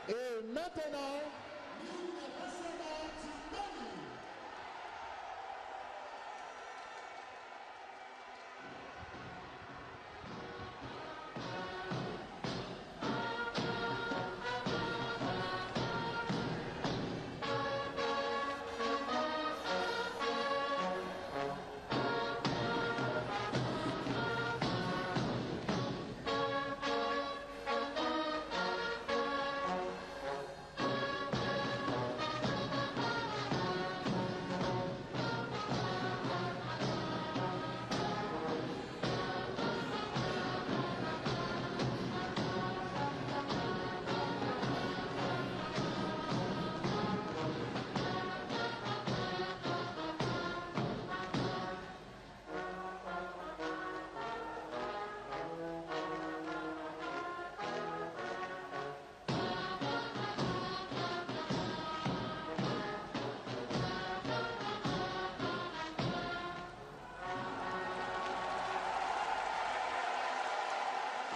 Et maintenant,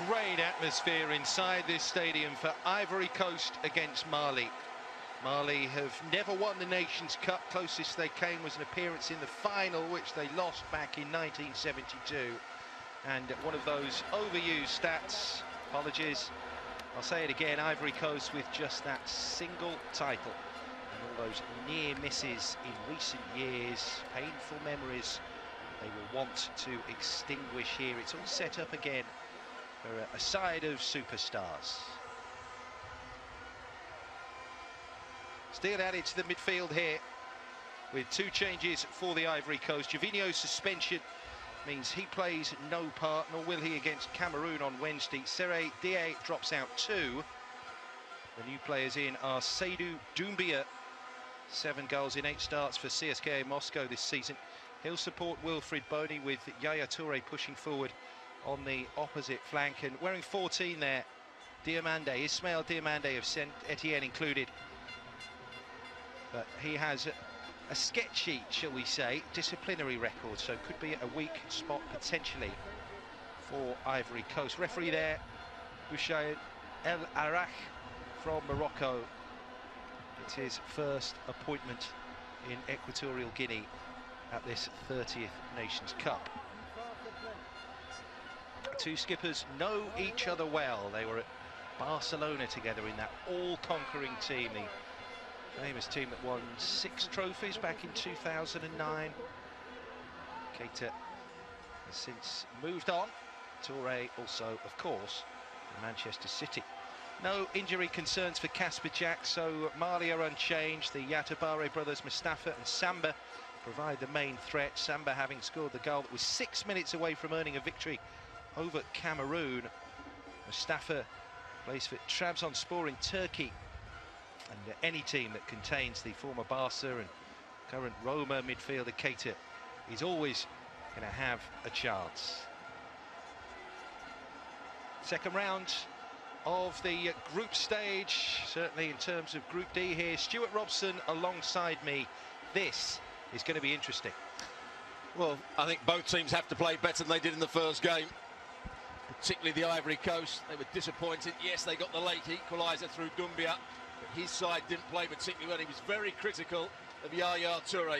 Great atmosphere inside this stadium for Ivory Coast against Mali. Mali have never won the Nations Cup. Closest they came was an appearance in the final, which they lost back in 1972. And one of those overused stats, apologies, I'll say it again, Ivory Coast with just that single title. And all those near misses in recent years, painful memories, they will want to extinguish here. It's all set up again for a side of superstars. Still added to the midfield here with two changes for the Ivory Coast. Gervinho's suspension means he plays no part, nor will he against Cameroon on Wednesday. Serey Die drops out too. The new players in are Seydou Doumbia, 7 goals in 8 starts for CSKA Moscow this season. He'll support Wilfried Bony with Yaya Touré pushing forward on the opposite flank, and wearing 14 there, Diomande, Ismail Diomande of Saint Etienne included. But he has a sketchy, shall we say, disciplinary record, so could be a weak spot potentially for Ivory Coast. Referee there, Bouchaid El Arach from Morocco. It's his first appointment in Equatorial Guinea at this 30th Nations Cup. Two skippers know each other well. They were at Barcelona together in that all-conquering team, the famous team that won 6 trophies back in 2009. Keita has since moved on. Touré also, of course, in Manchester City. No injury concerns for Kasper Jack, so Mali are unchanged. The Yatabare brothers, Mustafa and Samba, provide the main threat. Samba having scored the goal that was 6 minutes away from earning a victory over Cameroon. Mustafa plays for Trabzonspor in Turkey, and any team that contains the former Barca and current Roma midfielder Keita is always going to have a chance. Second round of the group stage, certainly in terms of Group D here. Stuart Robson alongside me. This is going to be interesting. Well, I think both teams have to play better than they did in the first game, particularly the Ivory Coast. They were disappointed. Yes, they got the late equaliser through Doumbia, but his side didn't play particularly well. He was very critical of Yaya Touré.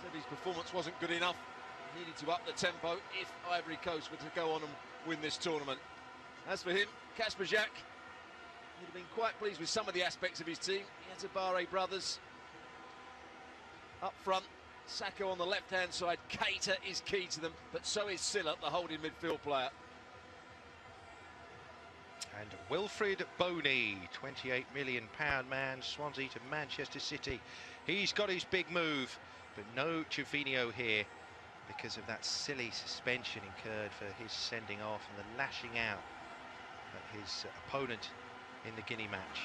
Said his performance wasn't good enough. He needed to up the tempo if Ivory Coast were to go on and win this tournament. As for him, Kasper Jack, he'd have been quite pleased with some of the aspects of his team. The Yatabare brothers up front, Sacco on the left-hand side. Keita is key to them, but so is Silla, the holding midfield player. And Wilfried Bony, £28 million man, Swansea to Manchester City. He's got his big move, but no Gervinho here because of that silly suspension incurred for his sending off and the lashing out at his opponent in the Guinea match.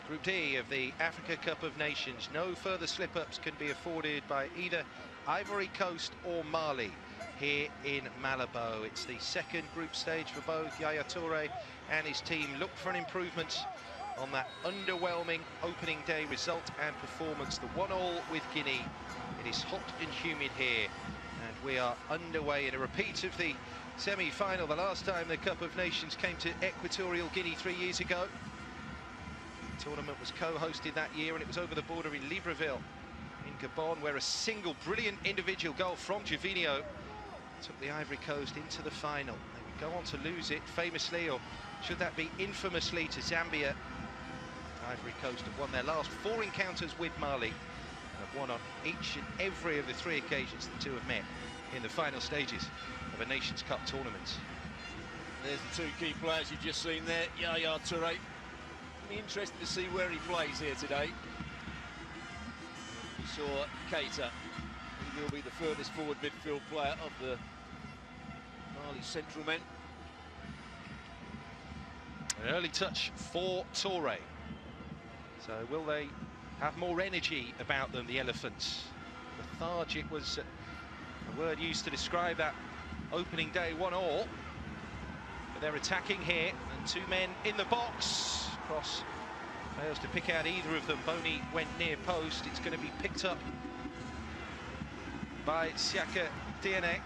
Group D of the Africa Cup of Nations. No further slip-ups can be afforded by either Ivory Coast or Mali here in Malabo. It's the second group stage for both. Yaya Touré and his team look for an improvement on that underwhelming opening day result and performance. The 1-1 with Guinea. It is hot and humid here And we are underway in a repeat of the semi-final. The last time the Cup of Nations came to Equatorial Guinea 3 years ago. The tournament was co-hosted that year, and it was over the border in Libreville in Gabon, where a single brilliant individual goal from Gervinho took the Ivory Coast into the final. They would go on to lose it famously, or should that be infamously, to Zambia. Ivory Coast have won their last 4 encounters with Mali and have won on each and every of the 3 occasions the two have met in the final stages of a Nations Cup tournament. There's the 2 key players you've just seen there. Yaya Touré. Be interested to see where he plays here today. We saw Keita. He will be the furthest forward midfield player of the Mali central men. An early touch for Touré. So will they have more energy about them, the Elephants? Lethargic was a word used to describe that opening day 1-1. But they're attacking here, and 2 men in the box. Cross fails to pick out either of them. Boni went near post. It's going to be picked up by Siaka Diene.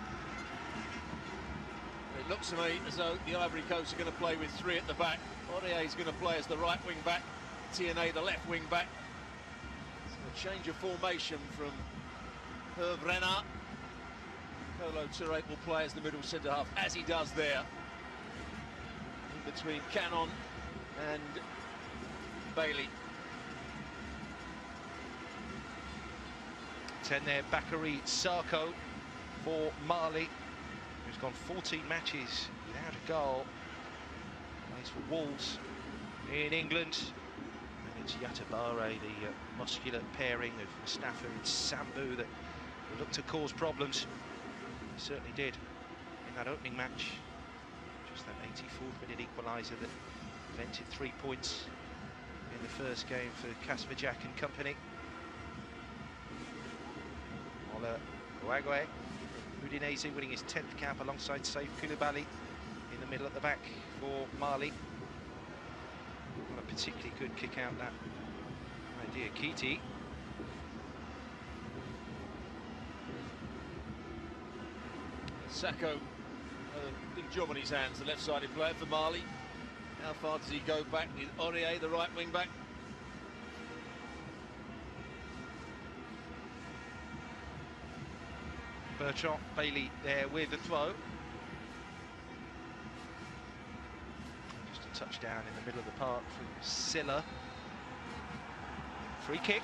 It looks to me as though the Ivory Coast are going to play with 3 at the back. Aurier is going to play as the right wing back, Tiene the left wing back. So a change of formation from Hervé Renard. Kolo Touré will play as the middle centre half, as he does there, in between Cannon and Bailey. 10 there, Bakary Sarko for Mali, who's gone 14 matches without a goal. Plays for Wolves in England. And it's Yatabare, the muscular pairing of Mustafa and Sambu, that will look to cause problems. He certainly did in that opening match. Just that 84th minute equaliser that prevented 3 points in the first game for Kasperjak and company. Ola Ouagoue, Udinese, winning his 10th cap alongside Saif Koulibaly in the middle at the back for Mali. Not a particularly good kick out, that idea. Kiti. Sako, big job on his hands, the left-sided player for Mali. How far does he go back with Aurier, the right wing back? Bertrand Bailey there with the throw. Just a touchdown in the middle of the park from Silla. Free kick.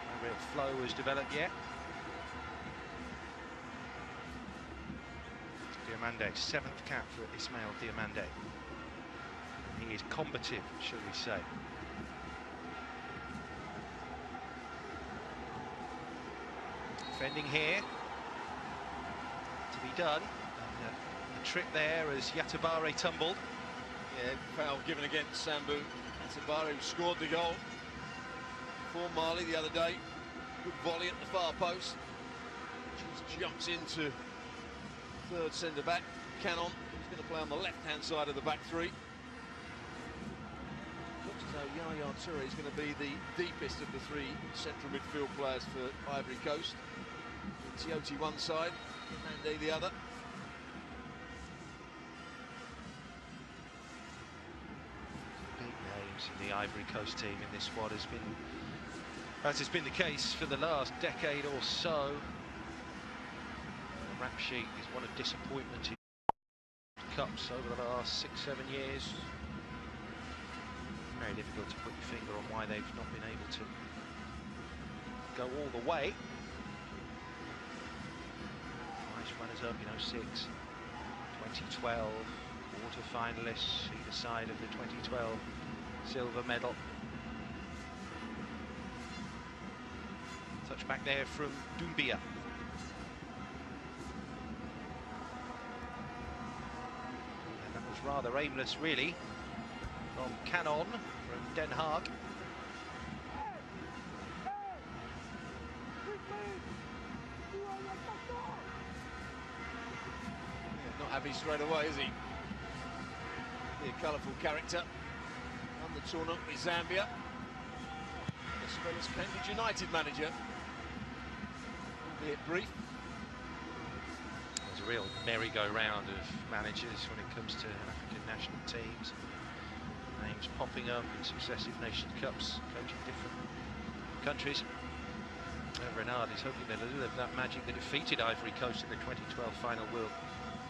No real flow has developed yet. Diomande, 7th cap for Ismail Diomande. He is combative, shall we say. Defending here, to be done. And, a trip there as Yatabare tumbled. Yeah, foul given against Sambu. Yatabare, who scored the goal for Mali the other day. Good volley at the far post. Just jumps into 3rd centre back, Cannon. He's going to play on the left-hand side of the back 3. Looks as though Yaya Touré is going to be the deepest of the 3 central midfield players for Ivory Coast. Tioti one side, Mande the other. Big names in the Ivory Coast team in this squad, as has been the case for the last decade or so. The rap sheet is one of disappointment in cups over the last 6-7 years. Very difficult to put your finger on why they've not been able to go all the way. Nice runners-up in 06, 2012, quarter-finalists either side of the 2012 silver medal. Touch back there from Doumbia. And that was rather aimless, really, from Cannon from Den Haag. Not happy straight away, is he? Be a colourful character. Won the tournament with Zambia. As well as Cambridge United manager. be it brief. There's a real merry-go-round of managers when it comes to African national teams. Names popping up in successive Nations Cups, coaching different countries. Renard is hoping that a little of that magic that defeated Ivory Coast in the 2012 final will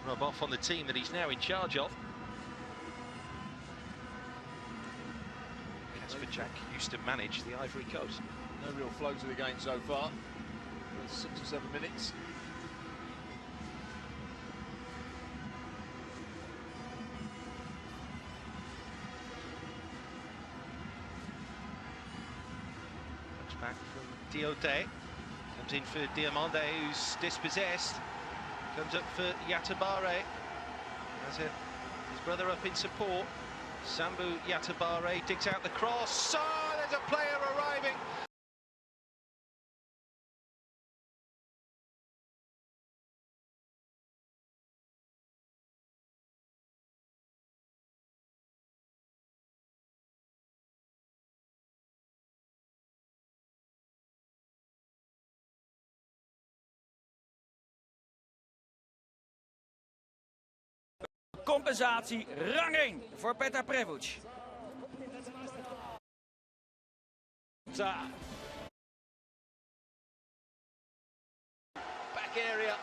rub off on the team that he's now in charge of. Casper Jack used to manage the Ivory Coast. No real flow to the game so far. 6 or 7 minutes. Comes back from Diote. Comes in for Diamande, who's dispossessed. Comes up for Yatabare. Has his brother up in support. Sambu Yatabare digs out the cross. Oh, there's a player arriving. Compensatie, rang 1 voor Petar Prevuc. Back area.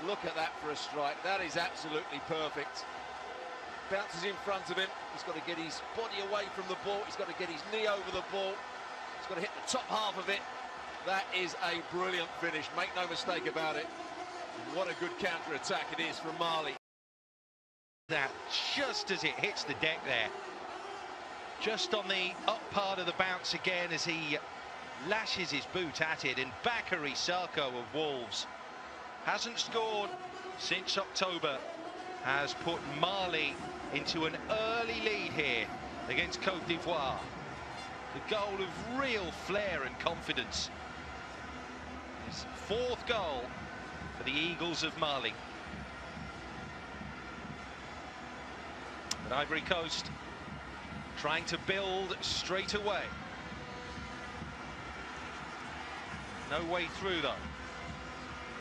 Look at that for a strike. That is absolutely perfect. Bounces in front of him. He's got to get his body away from the ball. He's got to get his knee over the ball. He's got to hit the top half of it. That is a brilliant finish. Make no mistake about it. What a good counter-attack it is from Mali. That just as it hits the deck there, just on the up part of the bounce again as he lashes his boot at it, and Bakary Sarko of Wolves hasn't scored since October, has put Mali into an early lead here against Côte d'Ivoire. The goal of real flair and confidence. His 4th goal for the Eagles of Mali. But Ivory Coast trying to build straight away. No way through though.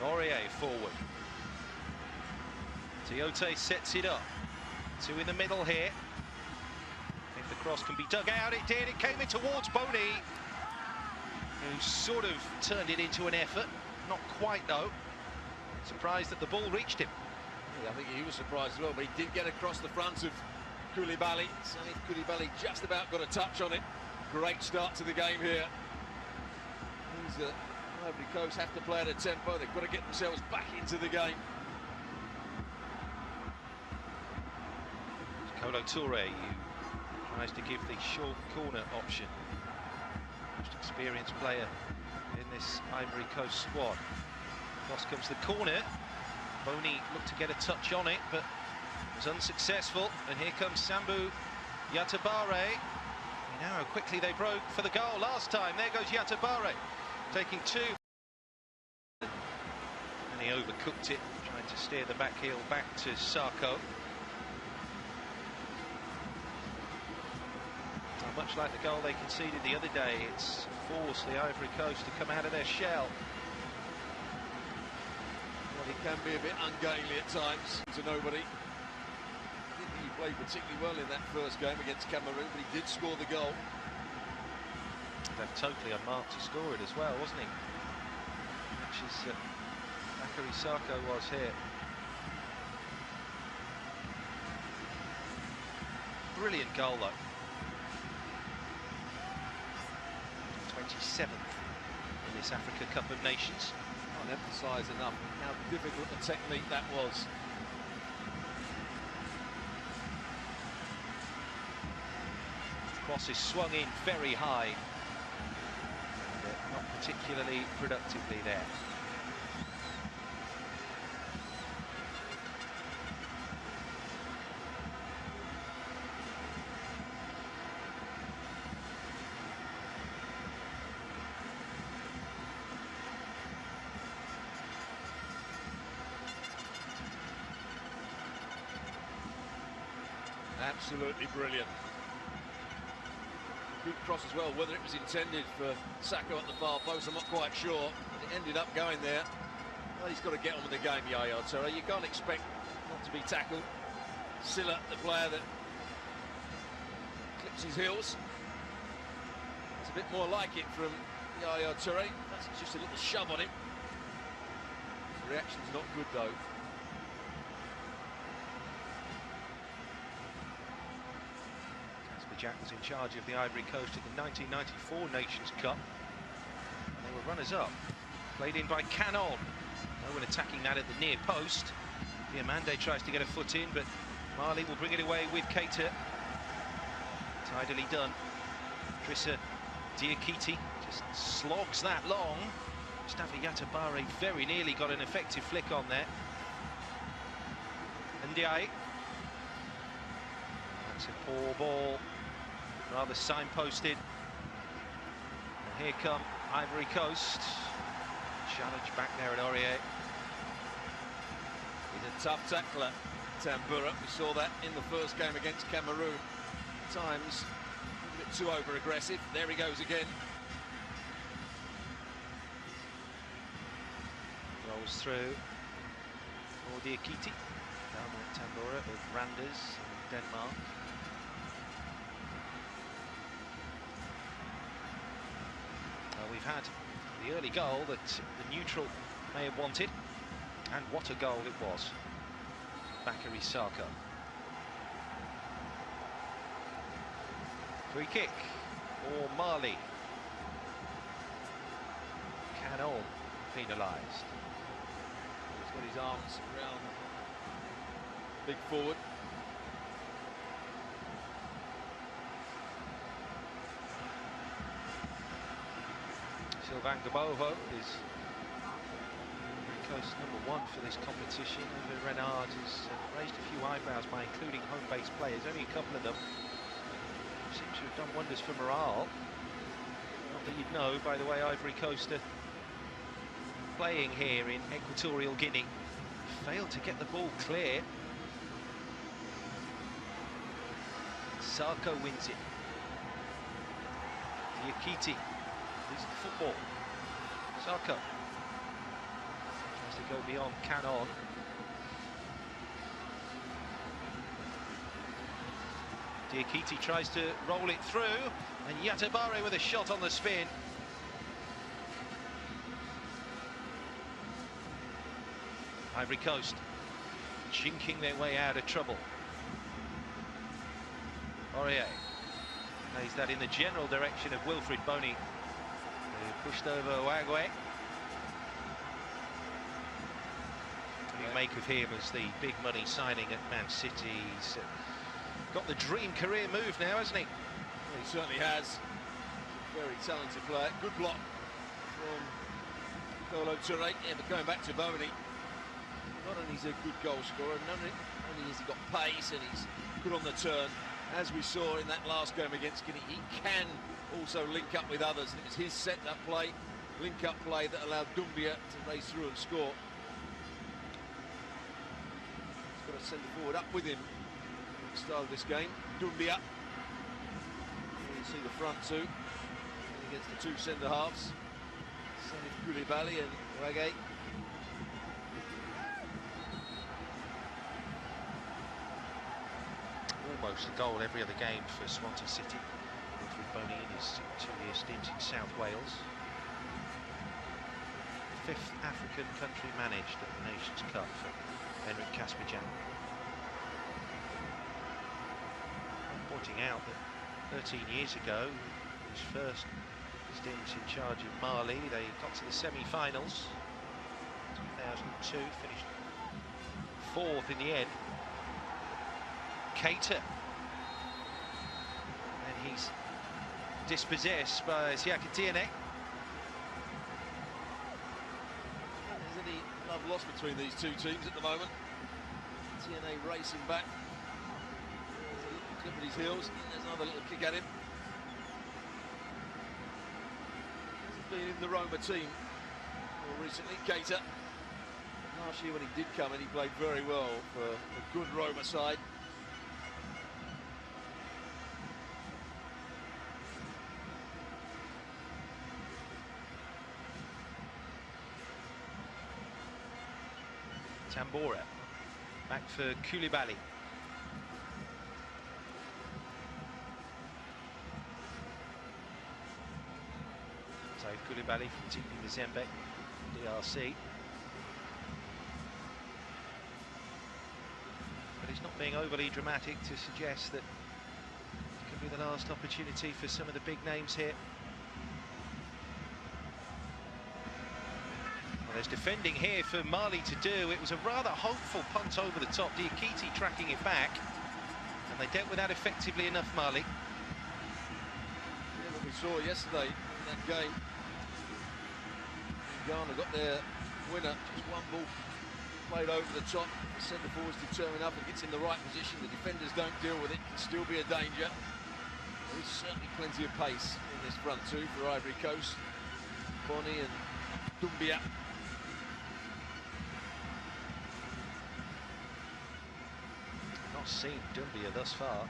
Aurier forward. Tiote sets it up. 2 in the middle here. If the cross can be dug out, it did. It came in towards Boni, who sort of turned it into an effort. Not quite though. Surprised that the ball reached him. Yeah, I think he was surprised as well, but he did get across the front of Koulibaly. Salif Koulibaly just about got a touch on it. Great start to the game here. Ivory Coast have to play at a tempo. They've got to get themselves back into the game. Kolo Touré, who tries to give the short corner option. Most experienced player in this Ivory Coast squad. Cross comes the corner. Boni looked to get a touch on it, but was unsuccessful. And here comes Sambu Yatabare. You know how quickly they broke for the goal last time. There goes Yatabare, taking 2. And he overcooked it, trying to steer the back heel back to Sarko. Much like the goal they conceded the other day, it's forced the Ivory Coast to come out of their shell. Well, he can be a bit ungainly at times to nobody. I didn't think he played particularly well in that first game against Cameroon, but he did score the goal. Left totally unmarked to score it as well, wasn't he? Much as Bakary Sarko was here. Brilliant goal though. 27th in this Africa Cup of Nations. Can't emphasise enough how difficult the technique that was. Cross is swung in very high, but not particularly productively there. Absolutely brilliant. good cross as well. Whether it was intended for Sacco at the far post, I'm not quite sure. But it ended up going there. Well, he's got to get on with the game, Yaya Toure. You can't expect not to be tackled. Silla, the player that clips his heels. It's a bit more like it from Yaya Toure. That's just a little shove on him. The reaction's not good though. Jack was in charge of the Ivory Coast at the 1994 Nations Cup. They were runners-up. Played in by Canon. No one attacking that at the near post. Diamande tries to get a foot in, but Mali will bring it away with Keita. Tidily done. Drissa Diakite just slogs that long. Mustafa Yatabare very nearly got an effective flick on there. Ndiaye. That's a poor ball. Rather signposted. And here come Ivory Coast. Challenge back there at Aurier. He's a tough tackler, Tambura. We saw that in the first game against Cameroon. At times a bit too over-aggressive. There he goes again. Rolls through. Diakite. Down with Tambura of Randers in Denmark. We've had the early goal that the neutral may have wanted, and what a goal it was. Bakary Saka. Free kick for Mali. Canon penalised. He's got his arms around big forward. Sylvain Gaboho is Coast #1 for this competition. Over Renard has raised a few eyebrows by including home-based players. Only a couple of them seem to have done wonders for morale. Not that you'd know by the way Ivory Coast are playing here in Equatorial Guinea. Failed to get the ball clear. Sarko wins it. Diakite. Decent football. Sarko tries to go beyond Canon. Diakite tries to roll it through, and Yatabare with a shot on the spin. Ivory Coast chinking their way out of trouble. Aurier plays that in the general direction of Wilfried Bony, who pushed over Wagwe. What do you make of him as the big money signing at Man City? He's got the dream career move now, hasn't he? Well, he certainly has. Very talented player. Good block from Kolo Toure. Yeah, but going back to Bony, not only is he a good goal scorer, not only has he got pace and he's good on the turn, as we saw in that last game against Guinea, he can also link up with others. And it was his set-up play, link-up play that allowed Doumbia to race through and score. He's got to send the forward up with him at the start of this game. Doumbia. You can see the front two against the two centre-halves. Salif Koulibaly and Wagwe. Almost a goal every other game for Swansea City. Wilfried Bony in his 2-year stint in South Wales. The 5th African country managed at the Nations Cup for Henrik Kasperjan. Pointing out that 13 years ago, his first stint in charge of Mali, they got to the semi-finals. 2002, finished 4th in the end. Keita, and he's dispossessed by Siaka Tiene. There's any love lost between these two teams at the moment. Tiene racing back. There's a little clip at his heels. There's another little kick at him. He's been in the Roma team more recently, Keita. Last year when he did come in, he played very well for a good Roma side. Tambora. Back for Koulibaly. So Koulibaly from TP Mazembe, DRC. But it's not being overly dramatic to suggest that it could be the last opportunity for some of the big names here. Well, there's defending here for Mali to do. It was a rather hopeful punt over the top. Diakite tracking it back. And they dealt with that effectively enough, Mali. Yeah, what we saw yesterday in that game, Ghana got their winner, just one ball played over the top. The centre forwards determined up and gets in the right position. The defenders don't deal with it, can still be a danger. There is certainly plenty of pace in this front two for Ivory Coast. Bonny and Dumbia. Not seen Dumbia thus far.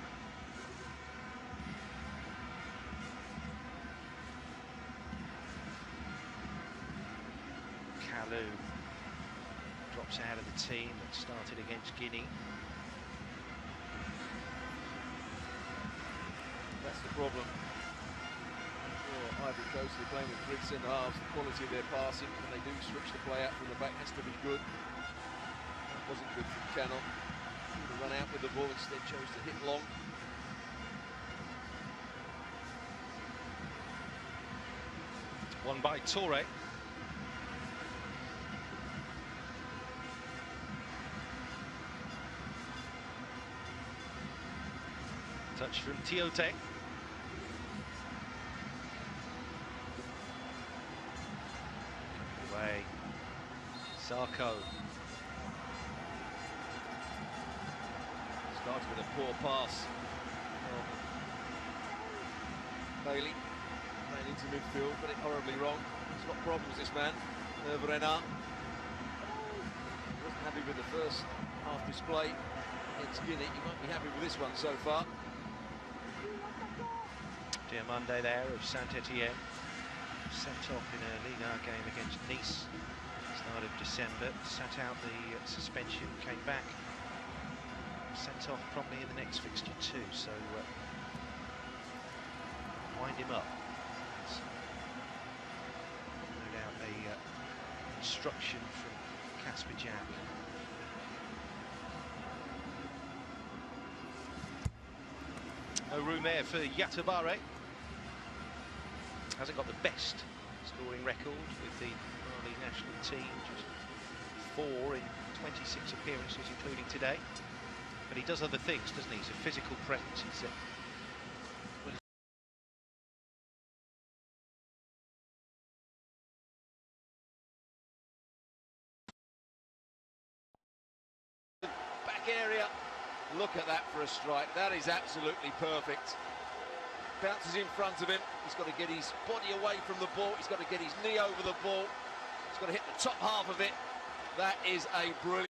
Kalou drops out of the team that started against Guinea. That's the problem. For Ivory Coast, they're playing with three centre halves. The quality of their passing, when they do switch the play out from the back, has to be good. That wasn't good from Canon. To run out with the ball, instead chose to hit long. Won by Toure. Touch from Tiote. Away. Sarko. Started with a poor pass. Bailey playing into midfield, got it horribly wrong. He's got problems, this man. Renard wasn't happy with the first half display against Guinea. He won't be happy with this one so far. Diamande there of Saint-Etienne, sent off in a Ligue 1 game against Nice, start of December, sat out the suspension, came back, sent off probably in the next fixture too, so wind him up. It's no doubt a instruction from Kasper Jack. No room there for Yatabare. Hasn't got the best scoring record with the Mali national team, just 4 in 26 appearances, including today. But he does other things, doesn't he? He's a physical presence. He's back area. Look at that for a strike. That is absolutely perfect. Bounces in front of him. He's got to get his body away from the ball. He's got to get his knee over the ball. He's got to hit the top half of it. That is a brilliant.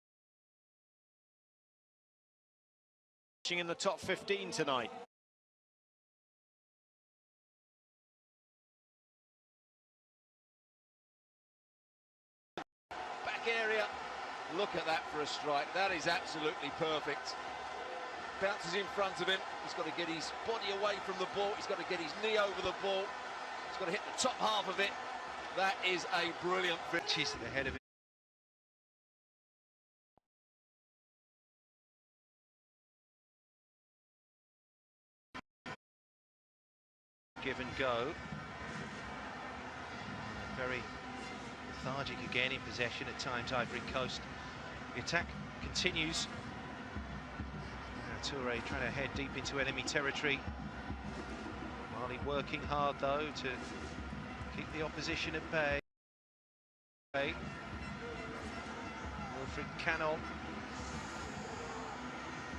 In the top 15 tonight. Back area. Look at that for a strike. That is absolutely perfect. Bounces in front of him. He's got to get his body away from the ball. He's got to get his knee over the ball. He's got to hit the top half of it. That is a brilliant finish. He's ahead of it. Give and go. Very lethargic again in possession at times, Ivory Coast. The attack continues. Toure trying to head deep into enemy territory. Mali working hard though to keep the opposition at bay. Wilfried Canon.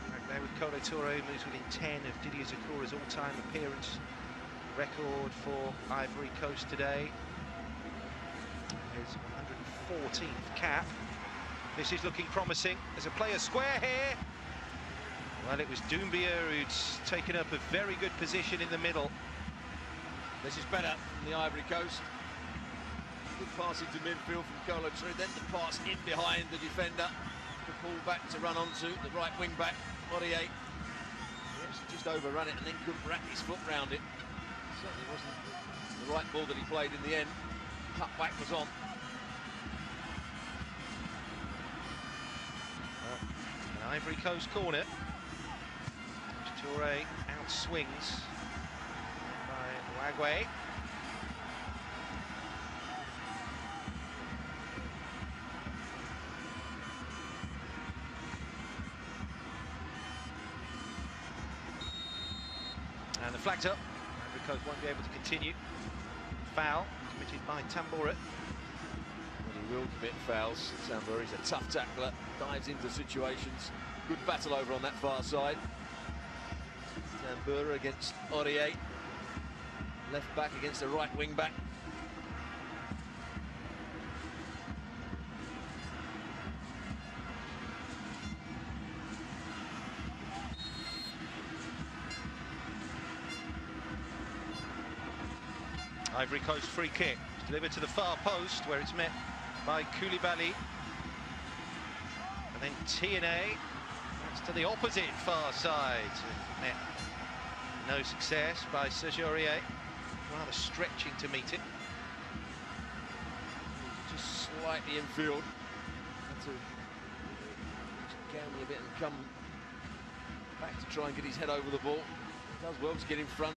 Back there with Kolo Toure, moves within 10 of Didier Zakura's all-time appearance record for Ivory Coast today. His 114th cap. This is looking promising. There's a player square here. Well, it was Doumbia who'd taken up a very good position in the middle. This is better from the Ivory Coast. Good pass into midfield from Colo-True, then the pass in behind the defender. The pull back to run onto the right wing back, Aurier. He actually just overrun it and then couldn't wrap his foot round it. Certainly wasn't the right ball that he played in the end. Cut back was on. An Ivory Coast corner. Toure out swings by Wagwe. And the flag's up. Ivory Coast won't be able to continue. Foul committed by Tambora. Well, he will commit fouls. Tambora, he's a tough tackler, dives into situations. Good battle over on that far side. Tambora against Aurier. Left back against the right wing back. Ivory Coast free kick. It's delivered to the far post where it's met by Koulibaly. And then TNA. That's to the opposite far side. Met no success by Sergio Aurier. Rather stretching to meet it. Just slightly infield. Had to gamble a bit and come back to try and get his head over the ball. He does well to get in front.